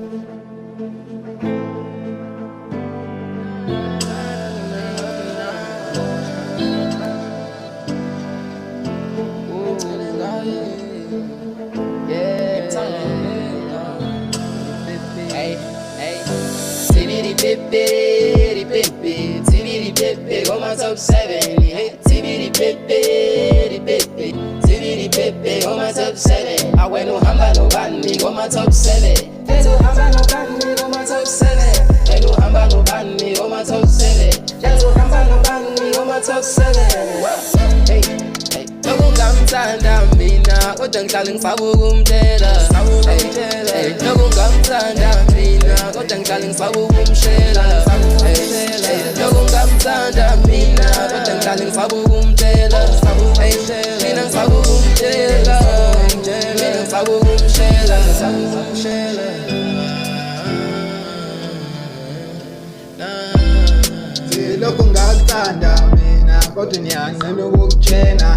Tibbity bippy, tibbity bippy, go my top 7. Tibbity bippy, tibbity bippy, go my top 7. I went no hamba no bandi, go my top 7. No hamba no bandi, go my top 7. No hamba no bandi, go my top 7. No hamba no bandi, go my top 7. Hey, hey, nokungamthanda mina, kodwa ngihlala ngifaka ukumtshela. Hey, nokungamthanda mina, kodwa ngihlala ngifaka ukumshela. Nokungamthanda mina, kodwa ngihlala ngifaka ukumtshela. Mina ngifaka ukumtshela, mina ngifaka ukumshela. Lokhu ngakuthanda mina kodwa niyanqena ukukutshena.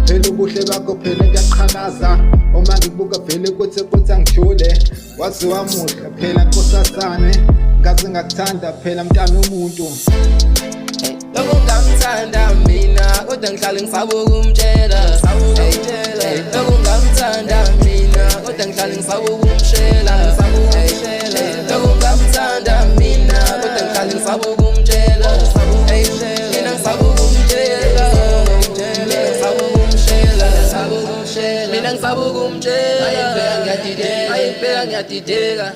Phela ubuhle bakho phela kuyaqhakaza. Uma ngibuka vele kuthi angijule. Waziwa muhle phela nkosazane. Ngaze ngakuthanda phela mntana womuntu. Nokungamthanda mina kodwa ngihlala ngifaka ukumtshela. Nokungamthanda mina kodwa ngihlala ngifaka ukumshela. Nokungamthanda mina kodwa ngihlala ngifaka ukumtshela. Mina ngifaka ukumtshela, mina ngifaka ukumshela, mina ngifaka ukumtshela. Ayibheka ngiyadideka,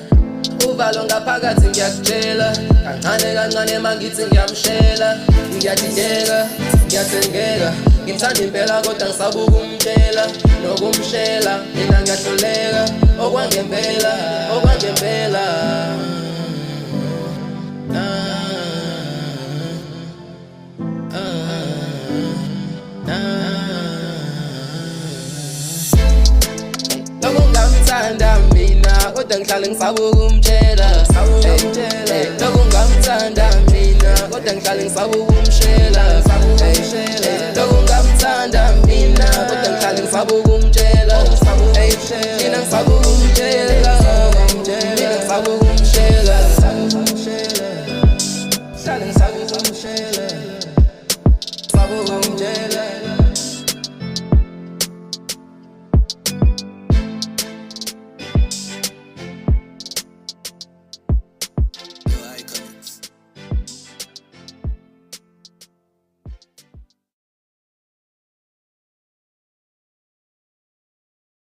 uvalo ngaphakathi ngiyakutshela. Kancane kancane mangithi ngiyamshela. Ngiyadideka, ngiyathengeka, ngimthanda impela kodwa ngisaba ukumtshela. Nokumshela, mina ngiyahluleka, okwangempela, okwangempela. Nokungamthanda mina, kodwa ngihlala ngifaka ukumtshela. Nokungamthanda mina, kodwa ngihlala ngifaka ukumshela. Nokungamthanda mina, kodwa ngihlala ngifaka ukumtshela.